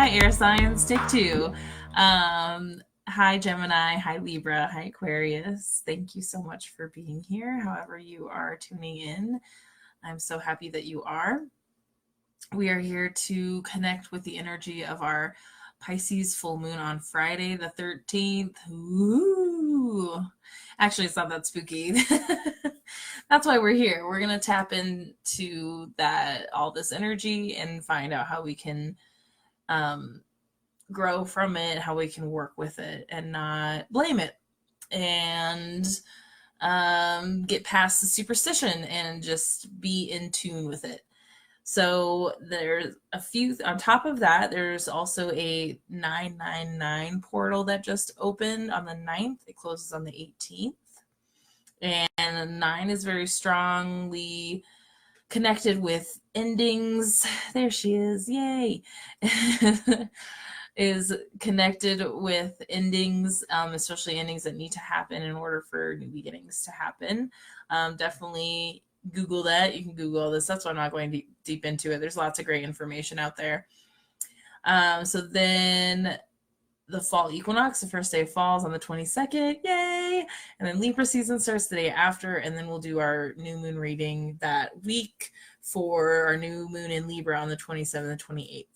Hi, air signs, take two. Hi, Gemini. Hi, Libra. Hi, Aquarius. Thank you so much for being here, however you are tuning in. I'm so happy that you are. We are here to connect with the energy of our Pisces full moon on Friday, the 13th. Ooh. Actually, it's not that spooky. That's why we're here. We're going to tap into all this energy and find out how we can grow from it, how we can work with it and not blame it, and get past the superstition and just be in tune with it. So there's a few, on top of that, there's also a 999 portal that just opened on the 9th. It closes on the 18th. And 9 is very strongly connected with endings. There she is. Yay. Is connected with endings, especially endings that need to happen in order for new beginnings to happen. Definitely Google that. You can Google all this. That's why I'm not going deep into it. There's lots of great information out there. So then the fall equinox, the first day of fall, is on the 22nd. Yay! And then Libra season starts the day after, and then we'll do our new moon reading that week for our new moon in Libra on the 27th and 28th.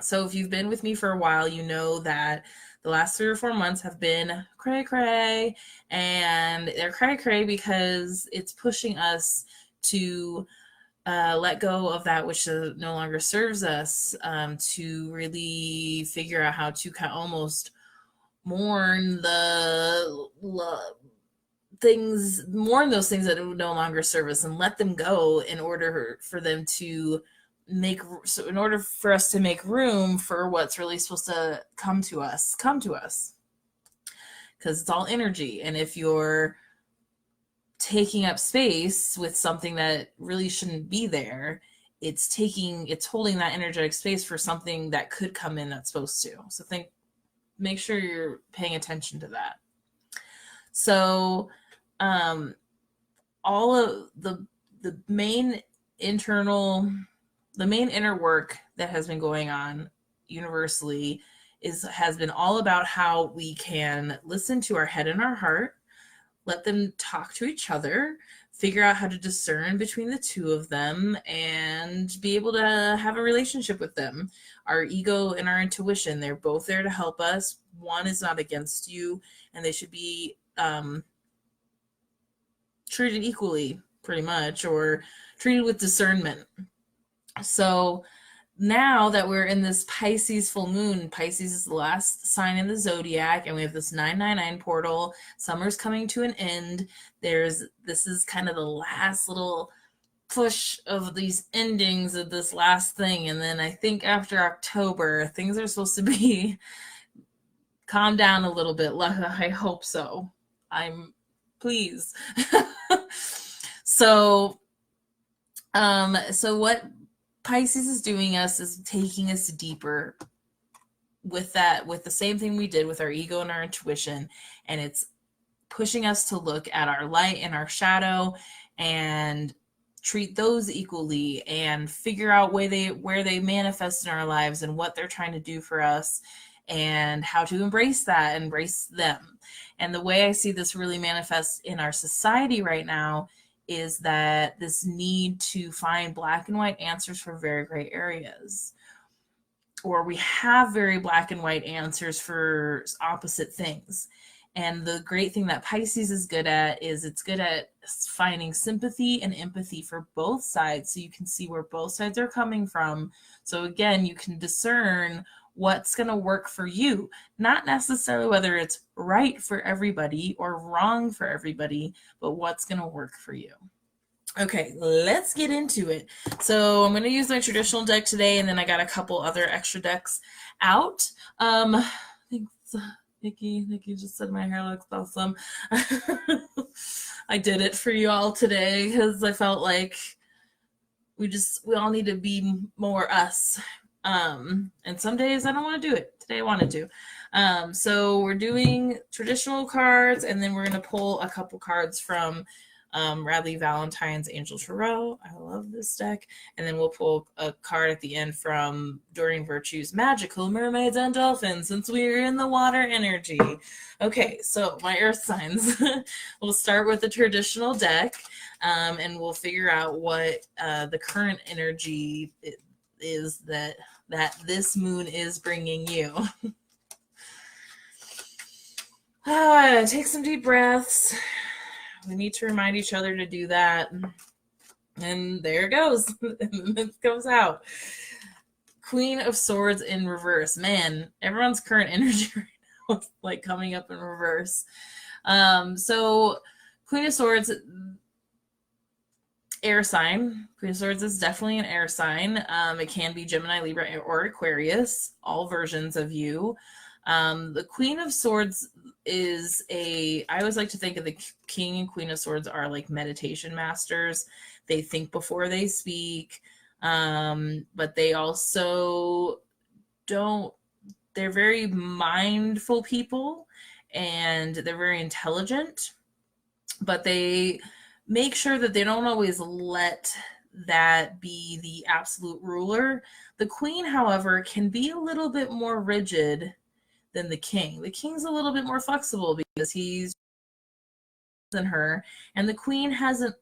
So if you've been with me for a while, you know that the last 3 or 4 months have been cray-cray, and they're cray-cray because it's pushing us to let go of that which no longer serves us, to really figure out how to kind of almost mourn those things that no longer serve us and let them go in order for them to in order for us to make room for what's really supposed to come to us, because it's all energy. And if you're taking up space with something that really shouldn't be there, it's holding that energetic space for something that could come in that's supposed to. So make sure you're paying attention to that. So all of the main inner work that has been going on universally has been all about how we can listen to our head and our heart, let them talk to each other, figure out how to discern between the two of them, and be able to have a relationship with them. Our ego and our intuition, they're both there to help us. One is not against you, and they should be treated equally, pretty much, or treated with discernment. So now that we're in this Pisces full moon, Pisces is the last sign in the zodiac, and we have this 999 portal. Summer's coming to an end. This is kind of the last little push of these endings of this last thing. And then I think after October, things are supposed to be calm down a little bit. I hope so. Please. So what Pisces is doing is taking us deeper with the same thing we did with our ego and our intuition, and it's pushing us to look at our light and our shadow and treat those equally and figure out where they manifest in our lives and what they're trying to do for us and how to embrace them. And the way I see this really manifest in our society right now is that this need to find black and white answers for very gray areas, or we have very black and white answers for opposite things. And the great thing that Pisces is good at is it's good at finding sympathy and empathy for both sides, so you can see where both sides are coming from. So again, you can discern what's going to work for you, not necessarily whether it's right for everybody or wrong for everybody, but what's going to work for you. Okay, let's get into it. So I'm going to use my traditional deck today, and then I got a couple other extra decks out. Thanks, Nikki just said my hair looks awesome. I did it for you all today because I felt like we all need to be more us. And some days I don't want to do it. Today I wanted to. So we're doing traditional cards, and then we're going to pull a couple cards from Radley Valentine's Angel Tarot. I love this deck. And then we'll pull a card at the end from Doreen Virtue's Magical Mermaids and Dolphins, since we're in the water energy. Okay, so my earth signs. We'll start with the traditional deck, and we'll figure out what the current energy is that this moon is bringing you. Take some deep breaths. We need to remind each other to do that. And there it goes. It comes out. Queen of Swords in reverse. Man, everyone's current energy right now is like coming up in reverse. So Queen of Swords, air sign. Queen of Swords is definitely an air sign. It can be Gemini, Libra, or Aquarius, all versions of you. The Queen of Swords is I always like to think of the King and Queen of Swords are like meditation masters. They think before they speak, but they also they're very mindful people, and they're very intelligent, but they make sure that they don't always let that be the absolute ruler. The Queen, however, can be a little bit more rigid than the King. The King's a little bit more flexible because he's than her, and the Queen hasn't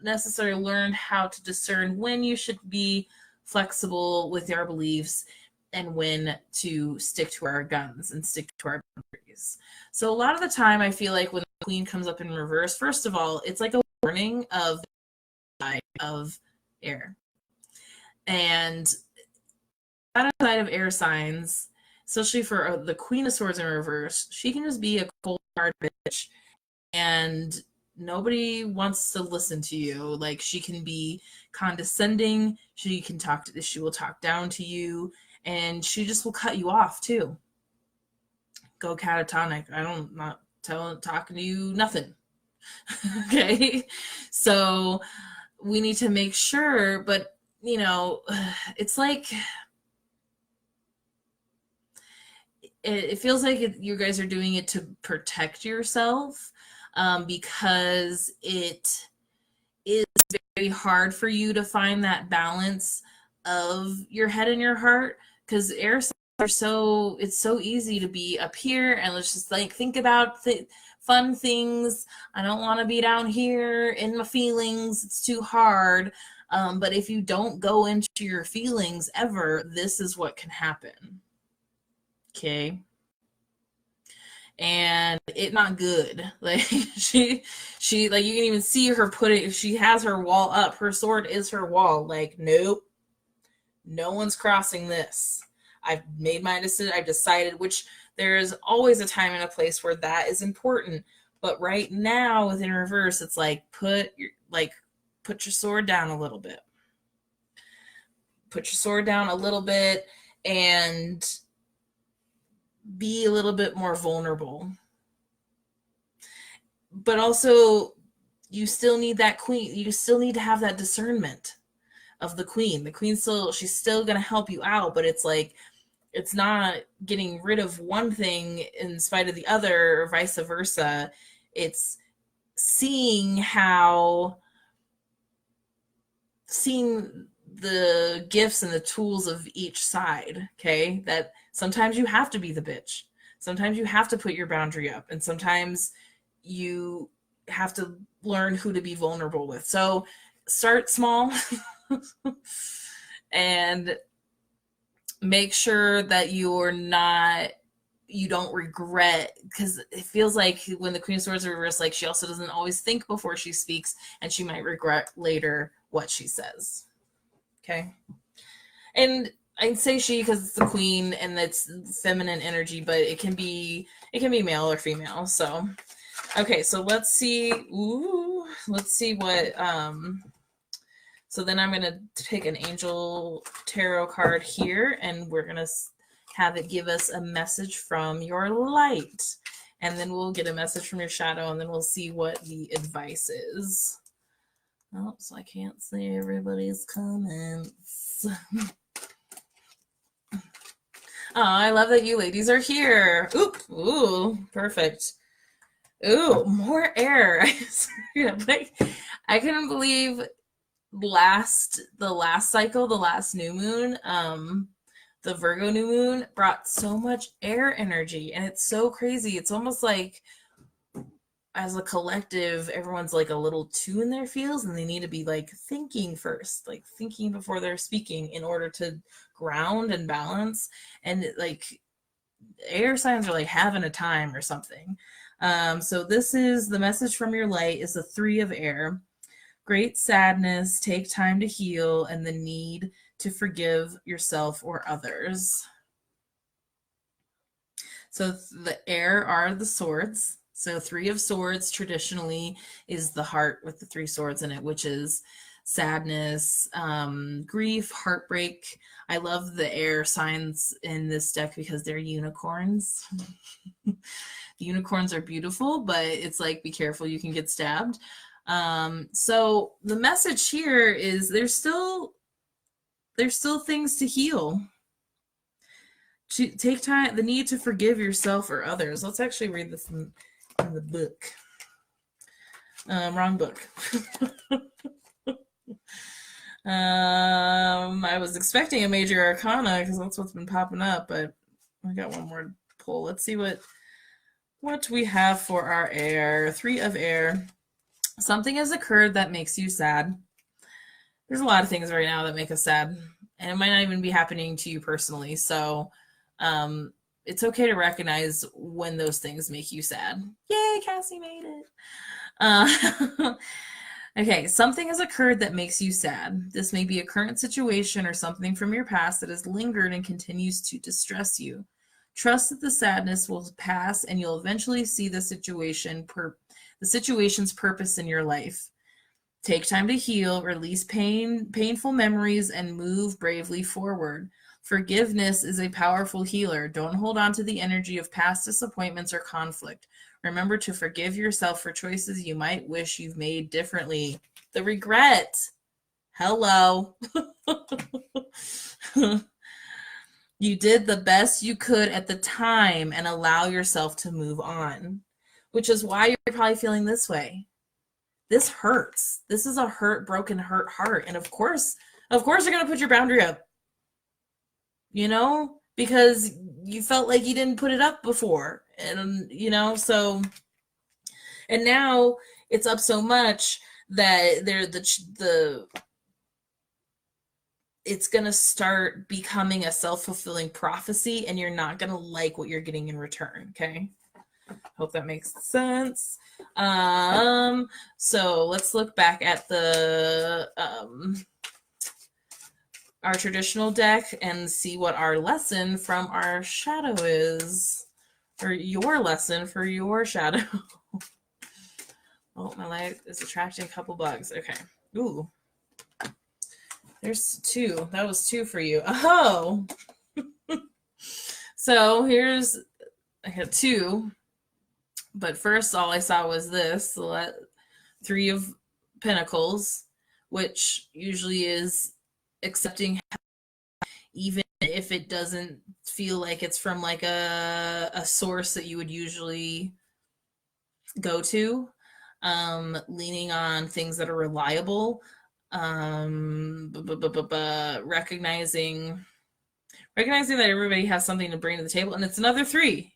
necessarily learned how to discern when you should be flexible with your beliefs and when to stick to our guns and stick to our boundaries. So a lot of the time I feel like when the Queen comes up in reverse, first of all, it's like a warning of the side of air. And that side of air signs, especially for the Queen of Swords in reverse, she can just be a cold hard bitch, and nobody wants to listen to you. Like, she can be condescending, she will talk down to you, and she just will cut you off too. Go catatonic. I'm not talking to you nothing. Okay, so we need to make sure, but it's like it feels like you guys are doing it to protect yourself, because it is very hard for you to find that balance of your head and your heart, because air signs it's so easy to be up here and let's just like think about fun things. I don't want to be down here in my feelings. It's too hard. But if you don't go into your feelings ever, this is what can happen. Okay. And it's not good. Like she like, you can even see her she has her wall up. Her sword is her wall. Like, nope, no one's crossing this. I've made my decision. I've decided, which there's always a time and a place where that is important. But right now within reverse, it's like, put your sword down a little bit. Put your sword down a little bit and be a little bit more vulnerable. But also, you still need that Queen. You still need to have that discernment of the Queen. The Queen she's still going to help you out, but it's like, it's not getting rid of one thing in spite of the other, or vice versa. It's seeing the gifts and the tools of each side. Okay, that sometimes you have to be the bitch. Sometimes you have to put your boundary up, and sometimes you have to learn who to be vulnerable with. So start small and make sure that you don't regret, because it feels like when the Queen of Swords is reversed, like, she also doesn't always think before she speaks, and she might regret later what she says. Okay. And I'd say she because it's the Queen and it's feminine energy, but it can be male or female. So okay, so let's see. Let's see what so then I'm going to pick an angel tarot card here, and we're going to have it give us a message from your light. And then we'll get a message from your shadow, and then we'll see what the advice is. Oh, so I can't see everybody's comments. Oh, I love that you ladies are here. Ooh, perfect. Ooh, more air. Like, I couldn't believe the last cycle, the last new moon, the Virgo new moon brought so much air energy, and it's so crazy. It's almost like as a collective, everyone's like a little too in their feels, and they need to be like thinking first, like thinking before they're speaking in order to ground and balance. And like air signs are like having a time or something. So this is the message from your light is the 3 of air. Great sadness, take time to heal, and the need to forgive yourself or others. So the air are the swords. So 3 of swords traditionally is the heart with the 3 swords in it, which is sadness, grief, heartbreak. I love the air signs in this deck because they're unicorns. Unicorns are beautiful, but it's like, be careful, you can get stabbed. So the message here is there's still things to heal. To take time, the need to forgive yourself or others. Let's actually read this in the book. Wrong book. I was expecting a major arcana because that's what's been popping up, but I got one more pull. Let's see what we have for our air. 3 of air. Something has occurred that makes you sad. There's a lot of things right now that make us sad, and it might not even be happening to you personally. So it's okay to recognize when those things make you sad. Yay, Cassie made it. Okay, something has occurred that makes you sad. This may be a current situation or something from your past that has lingered and continues to distress you. Trust that the sadness will pass and you'll eventually see the situation's purpose in your life. Take time to heal, release painful memories, and move bravely forward. Forgiveness is a powerful healer. Don't hold on to the energy of past disappointments or conflict. Remember to forgive yourself for choices you might wish you've made differently. The regret. Hello. You did the best you could at the time and allow yourself to move on, which is why you're probably feeling this way. This hurts. This is a broken heart. And of course you're going to put your boundary up. You know, because you felt like you didn't put it up before. And, you know, so, and now it's up so much that it's going to start becoming a self-fulfilling prophecy, and you're not going to like what you're getting in return. Okay. Hope that makes sense. So let's look back at the, our traditional deck and see what our lesson from our shadow is, or your lesson for your shadow. Oh, my light is attracting a couple bugs. Okay. Ooh. There's 2. That was 2 for you. Oh. So I got 2. But first, all I saw was this. 3 of Pentacles, which usually is accepting even if it doesn't feel like it's from like a source that you would usually go to, leaning on things that are reliable, recognizing that everybody has something to bring to the table, and it's another 3.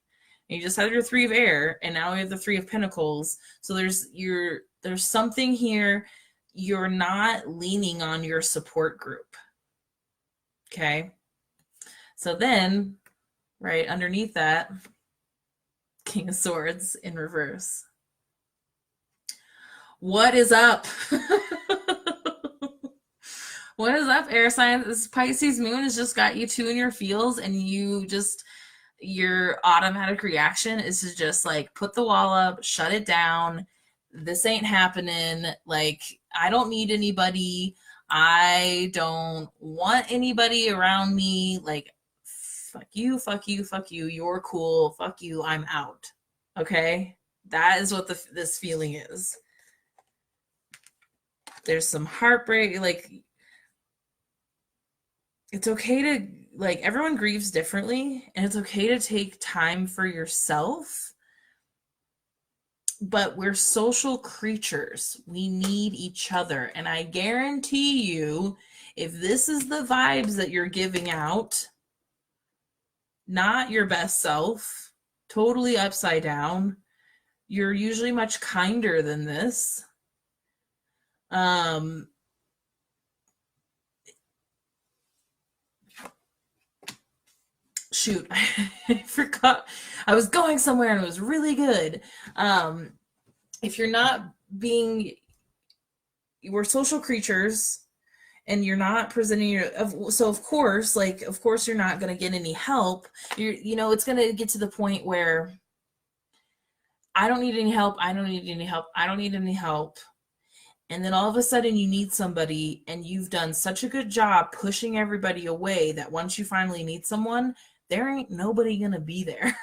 And you just had your 3 of air, and now we have the 3 of Pentacles. So there's something here. You're not leaning on your support group. Okay. So then, right underneath that, King of Swords in reverse. What is up? What is up, air signs? This Pisces moon has just got you 2 in your feels, and your automatic reaction is to just like put the wall up, shut it down. This ain't happening. Like, I don't need anybody. I don't want anybody around me. Like, fuck you, fuck you, fuck you. You're cool. Fuck you. I'm out. Okay? That is what this feeling is. There's some heartbreak. Like, it's okay to, like, everyone grieves differently, and it's okay to take time for yourself. But we're social creatures. We need each other. And I guarantee you, if this is the vibes that you're giving out, not your best self, totally upside down, you're usually much kinder than this. Shoot, I forgot. I was going somewhere and it was really good. If you're not being, we're social creatures and you're not presenting so of course you're not going to get any help. It's going to get to the point where I don't need any help. I don't need any help. I don't need any help. And then all of a sudden you need somebody and you've done such a good job pushing everybody away that once you finally need someone, there ain't nobody going to be there.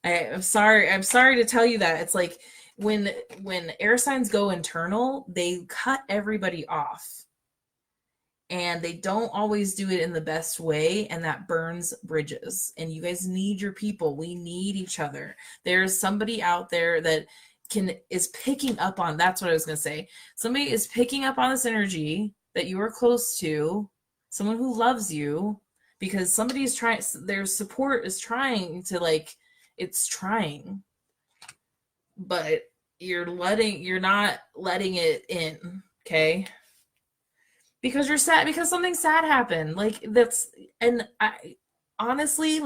I'm sorry to tell you that. It's like when air signs go internal, they cut everybody off. And they don't always do it in the best way, and that burns bridges. And you guys need your people. We need each other. There's somebody out there that is picking up on, that's what I was going to say. Somebody is picking up on this energy that you are close to, someone who loves you, because somebody is trying, their support is trying to it's trying, but you're not letting it in. Okay. Because you're sad, because something sad happened. And I honestly,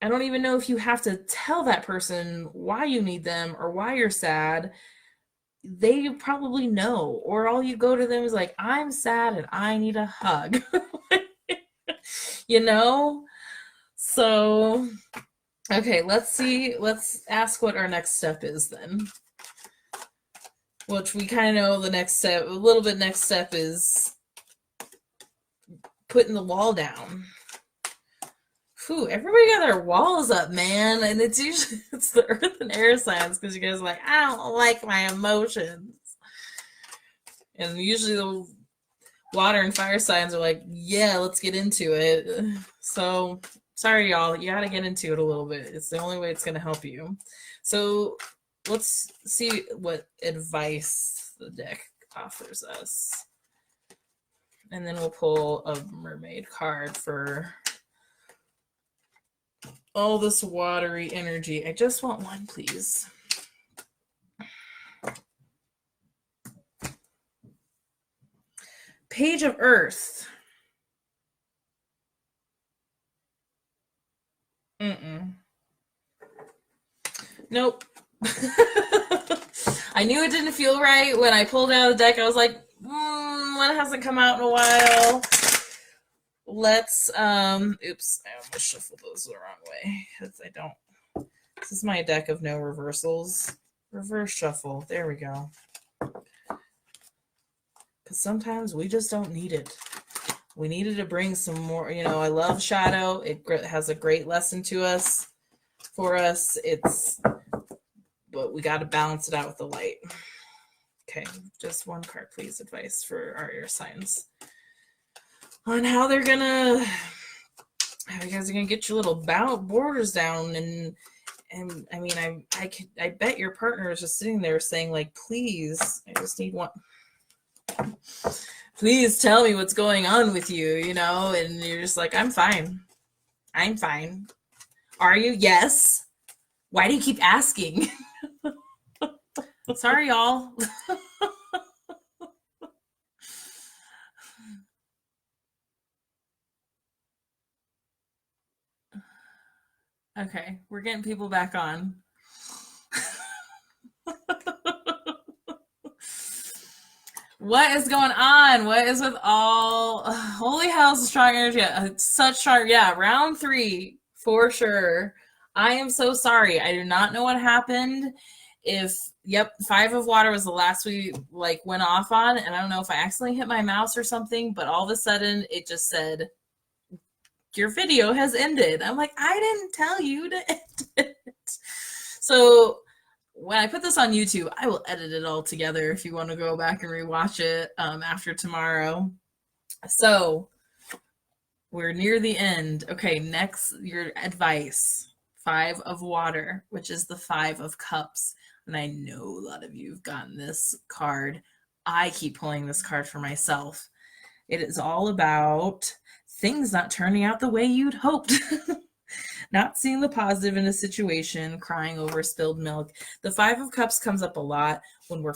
I don't even know if you have to tell that person why you need them or why you're sad. They probably know, or all you go to them is like, I'm sad and I need a hug. So, okay, let's ask what our next step is then. Which we kind of know the next step, a little bit next step is putting the wall down. Whew, everybody got their walls up, man. And it's usually, it's the earth and air signs, because you guys are like, I don't like my emotions. And usually the water and fire signs are like, yeah, let's get into it. So, sorry, y'all. You got to get into it a little bit. It's the only way it's going to help you. So, let's see what advice the deck offers us. And then we'll pull a mermaid card for all this watery energy. I just want one, please. Page of Earth. Nope. I knew it didn't feel right when I pulled out of the deck. I was like, one hasn't come out in a while. Let's, oops, I almost shuffled those the wrong way. This is my deck of no reversals. Reverse shuffle. There we go. Because sometimes we just don't need it. We needed to bring some more, I love shadow. It has a great lesson for us. But we got to balance it out with the light. Okay, just one card, please. Advice for our air signs on how you guys are gonna get your little borders down. And I mean, I bet your partner is just sitting there saying, like, please, I just need one. Please tell me what's going on with you, and you're just like, I'm fine. I'm fine. Are you? Yes. Why do you keep asking? Sorry, y'all. Okay, we're getting people back on. What is going on? What is with all? Holy hell's strong energy. Such strong. Yeah, round 3 for sure. I am so sorry. I do not know what happened. 5 of water was the last we went off on, and I don't know if I accidentally hit my mouse or something, but all of a sudden it just said, your video has ended. I'm like, I didn't tell you to end it. So when I put this on YouTube, I will edit it all together if you want to go back and rewatch it after tomorrow. So we're near the end. Okay, next, your advice Five of water, which is the Five of Cups. And I know a lot of you have gotten this card. I keep pulling this card for myself. It is all about things not turning out the way you'd hoped. Not seeing the positive in a situation, crying over spilled milk. The Five of Cups comes up a lot when we're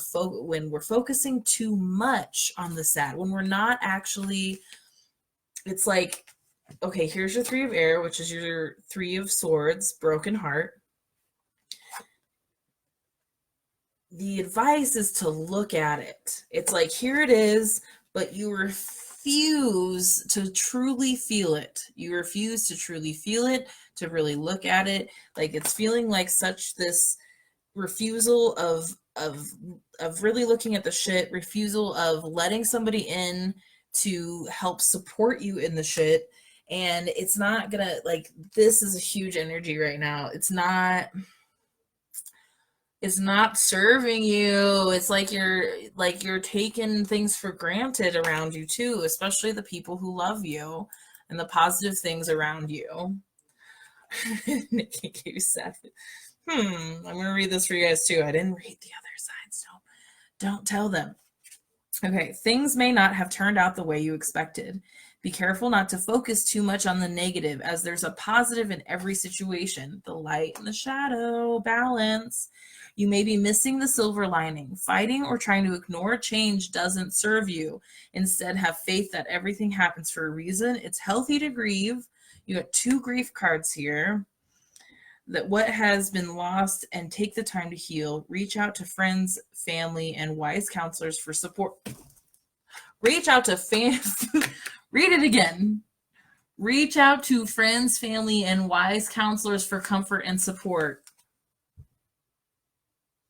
focusing too much on the sad, when we're not actually, it's like, okay, here's your Three of Air, which is your Three of Swords, broken heart. The advice is to look at it. It's like, here it is, but you refuse to truly feel it. You refuse to truly feel it, to really look at it. Like, it's feeling like such this refusal of really looking at the shit, refusal of letting somebody in to help support you in the shit. And it's not gonna, like, this is a huge energy right now. It's not serving you. It's like you're taking things for granted around you too, especially the people who love you and the positive things around you. Nikki Q said, I'm gonna read this for you guys too. I didn't read the other sides. Don't tell them. Okay, things may not have turned out the way you expected. Be careful not to focus too much on the negative, as there's a positive in every situation. The light and the shadow, balance. You may be missing the silver lining. Fighting or trying to ignore change doesn't serve you. Instead, have faith that everything happens for a reason. It's healthy to grieve. You got two grief cards here. That what has been lost, and take the time to heal. Reach out to friends, family, and wise counselors for support. Reach out to read it again. Reach out to friends, family, and wise counselors for comfort and support.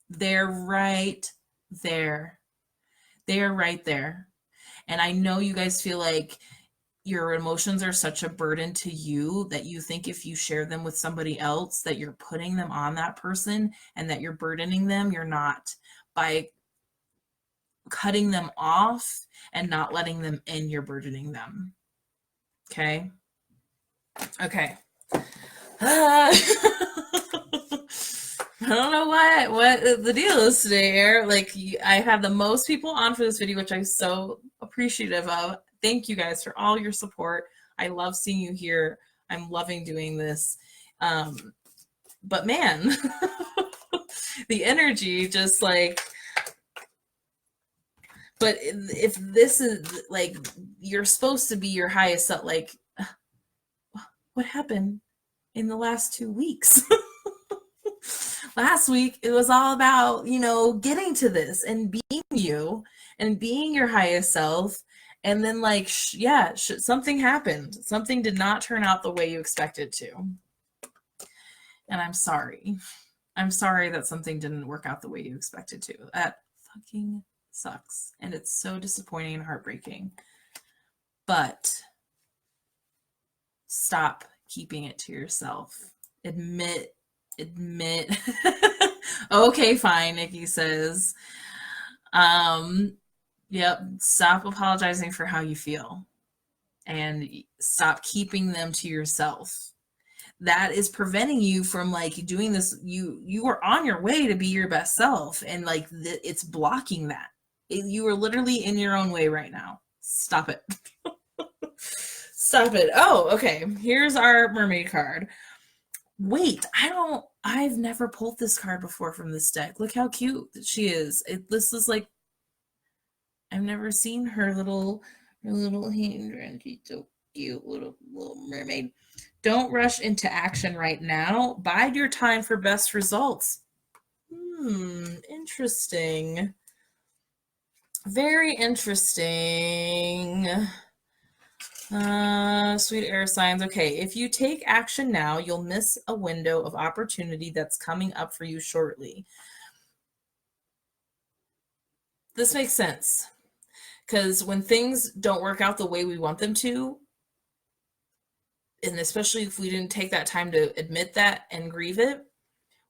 They're right there. They are right there. And I know you guys feel like your emotions are such a burden to you that you think if you share them with somebody else that you're putting them on that person and that you're burdening them. You're not. By cutting them off and not letting them in, you're burdening them. Okay? Okay. I don't know what the deal is today, Air. Like, I have the most people on for this video, which I'm so appreciative of. Thank you guys for all your support. I love seeing you here. I'm loving doing this. But man, the energy just like, but if this is like, you're supposed to be your highest self, like, what happened in the last 2 weeks? Last week, it was all about, getting to this and being you and being your highest self. And then, like, something happened. Something did not turn out the way you expected to. And I'm sorry. I'm sorry that something didn't work out the way you expected to. That fucking sucks. And it's so disappointing and heartbreaking. But stop keeping it to yourself. Admit. Okay, fine, Nikki says. Yep, stop apologizing for how you feel and stop keeping them to yourself. That is preventing you from like doing this. You are on your way to be your best self, and like it's blocking that. You are literally in your own way right now. Stop it. Stop it. Oh, okay. Here's our mermaid card. Wait, I've never pulled this card before from this deck. Look how cute she is. This is like, I've never seen her little hand. She's so cute, little mermaid. Don't rush into action right now. Bide your time for best results. Interesting. Very interesting. Sweet air signs. Okay, if you take action now, you'll miss a window of opportunity that's coming up for you shortly. This makes sense. Because when things don't work out the way we want them to, and especially if we didn't take that time to admit that and grieve it,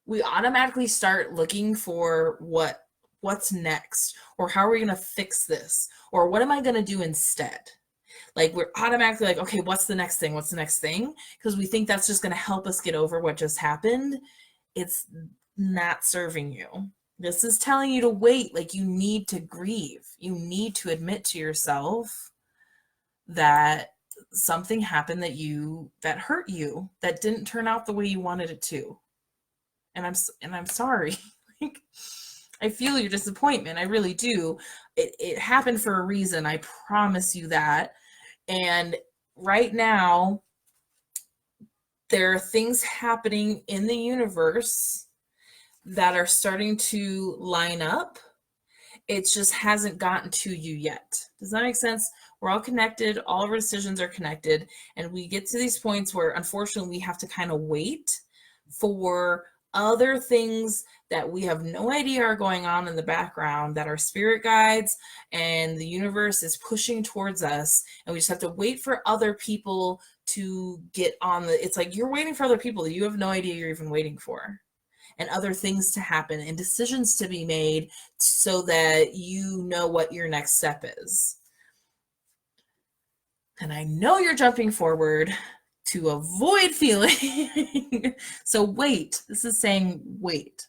we automatically start looking for what's next, or how are we going to fix this, or what am I going to do instead? Like we're automatically like, okay, what's the next thing? What's the next thing? Because we think that's just going to help us get over what just happened. It's not serving you. This is telling you to wait. Like you need to grieve. You need to admit to yourself that something happened that hurt you, that didn't turn out the way you wanted it to. And I'm sorry. Like, I feel your disappointment. I really do. It happened for a reason. I promise you that. And right now, there are things happening in the universe that are starting to line up. It just hasn't gotten to you yet. Does that make sense? We're all connected. All of our decisions are connected. And we get to these points where, unfortunately, we have to kind of wait for other things that we have no idea are going on in the background, that our spirit guides and the universe is pushing towards us. And we just have to wait for other people to get on it's like you're waiting for other people that you have no idea you're even waiting for, and other things to happen and decisions to be made so that you know what your next step is. And I know you're jumping forward to avoid feeling. So wait. This is saying wait.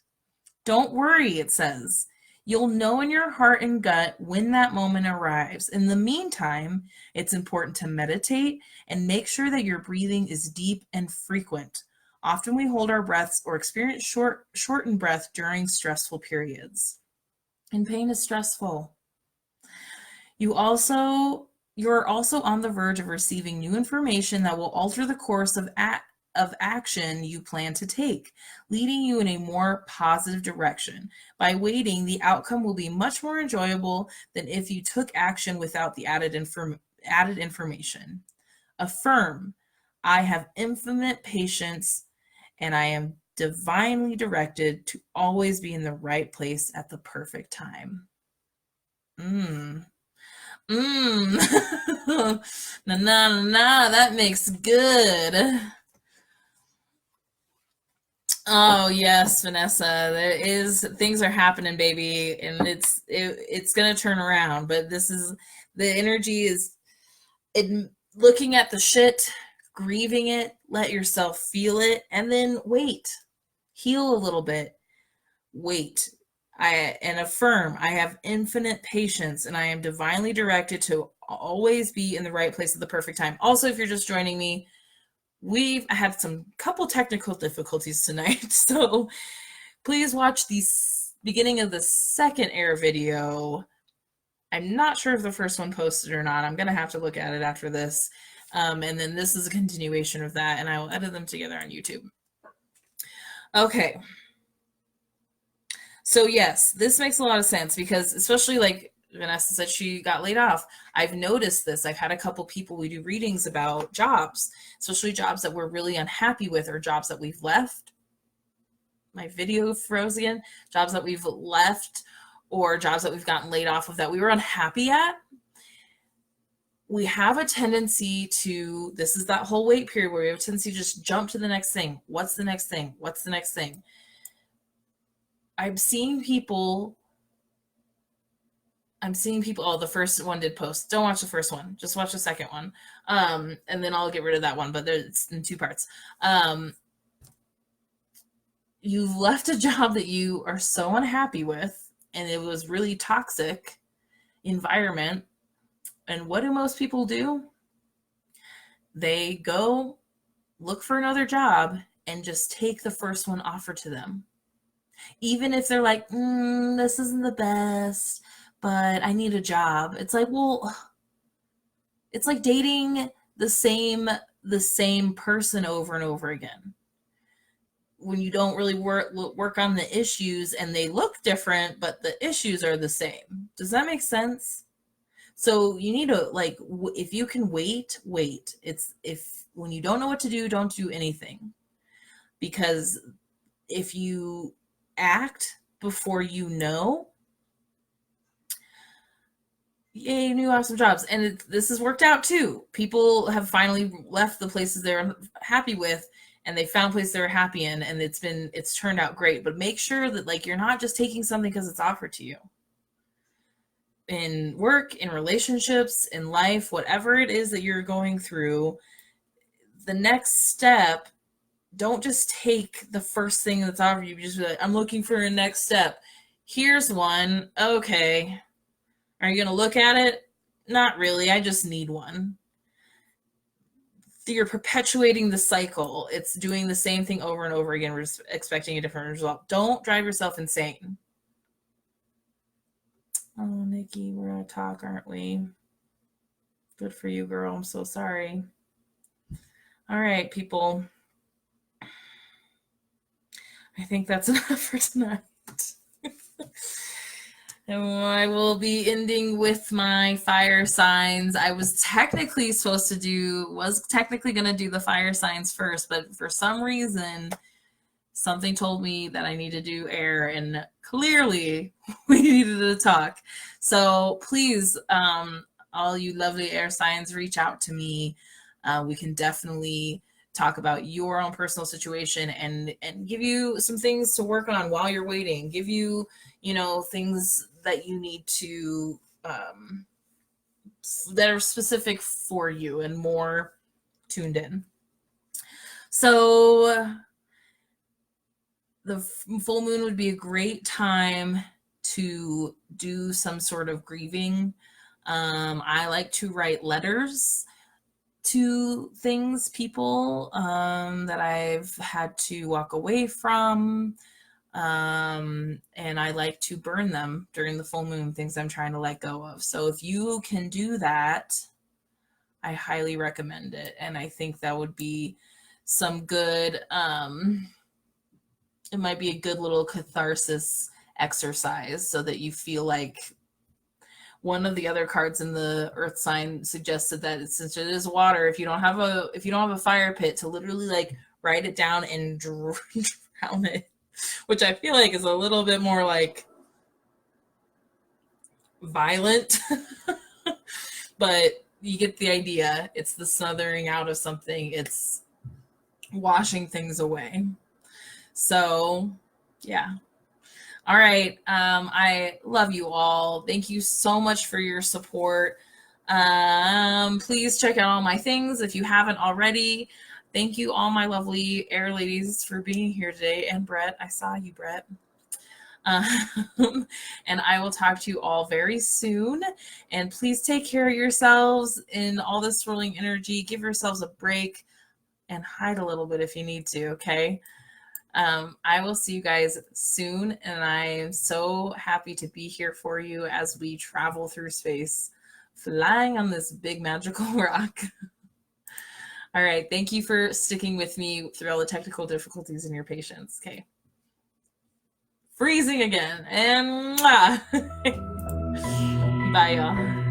Don't worry, it says. You'll know in your heart and gut when that moment arrives. In the meantime, it's important to meditate and make sure that your breathing is deep and frequent. Often we hold our breaths or experience shortened breath during stressful periods. And pain is stressful. You're also on the verge of receiving new information that will alter the course of action you plan to take, leading you in a more positive direction. By waiting, the outcome will be much more enjoyable than if you took action without the added information. Affirm, I have infinite patience and I am divinely directed to always be in the right place at the perfect time. Na that makes good. Oh yes, Vanessa, things are happening, baby, and it's gonna turn around. But this is the energy is looking at the shit, grieving it, let yourself feel it, and then wait, heal a little bit, wait. And affirm, I have infinite patience and I am divinely directed to always be in the right place at the perfect time. Also, if you're just joining me, we've had couple technical difficulties tonight. So please watch the beginning of the second air video. I'm not sure if the first one posted or not. I'm going to have to look at it after this. And then this is a continuation of that, and I will edit them together on YouTube. Okay. So yes, this makes a lot of sense because especially like Vanessa said, she got laid off. I've noticed this. I've had a couple people we do readings about jobs, especially jobs that we're really unhappy with or jobs that we've left. My video froze again. Jobs that we've left or jobs that we've gotten laid off of that we were unhappy at. We have a tendency to, this is that whole wait period where we have a tendency to just jump to the next thing. What's the next thing? What's the next thing? I'm seeing people, oh, the first one did post. Don't watch the first one. Just watch the second one. And then I'll get rid of that one, but it's in two parts. You've left a job that you are so unhappy with, and it was really toxic environment. And what do most people do? They go look for another job and just take the first one offered to them. Even if they're like, this isn't the best, but I need a job. It's like, well, it's like dating the same person over and over again. When you don't really work on the issues and they look different, but the issues are the same. Does that make sense? So you need to, like, if you can wait. When you don't know what to do, don't do anything. Because if you act before you know, yay, new awesome jobs. And this has worked out too. People have finally left the places they're happy with and they found places they're happy in, and it's turned out great. But make sure that, like, you're not just taking something because it's offered to you. in work, in relationships, in life, whatever it is that you're going through, the next step, don't just take the first thing that's offered you. Just be like, I'm looking for a next step. Here's one. Okay. Are you going to look at it? Not really. I just need one. You're perpetuating the cycle. It's doing the same thing over and over again, expecting a different result. Don't drive yourself insane. Oh, Nikki, we're going to talk, aren't we? Good for you, girl. I'm so sorry. All right, people. I think that's enough for tonight. And I will be ending with my fire signs. I was technically going to do the fire signs first, but for some reason, something told me that I need to do air, and clearly we needed to talk. So please, all you lovely air signs, reach out to me. We can definitely talk about your own personal situation and give you some things to work on while you're waiting. Give you, things that you need to, that are specific for you and more tuned in. So the full moon would be a great time to do some sort of grieving. I like to write letters to people that I've had to walk away from. And I like to burn them during the full moon, things I'm trying to let go of. So if you can do that, I highly recommend it. And I think that would be some good, it might be a good little catharsis exercise so that you feel like one of the other cards in the earth sign suggested that since it is water, if you don't have a fire pit, to literally like write it down and drown it, which I feel like is a little bit more like violent, but you get the idea. It's the smothering out of something. It's washing things away. So yeah. All right. I love you all. Thank you so much for your support. Please check out all my things if you haven't already. Thank you, all my lovely air ladies, for being here today. And Brett, I saw you, Brett. And I will talk to you all very soon. And please take care of yourselves in all this swirling energy. Give yourselves a break and hide a little bit if you need to, okay? I will see you guys soon, and I am so happy to be here for you as we travel through space, flying on this big magical rock. All right, thank you for sticking with me through all the technical difficulties and your patience. Okay. Freezing again, and bye, y'all.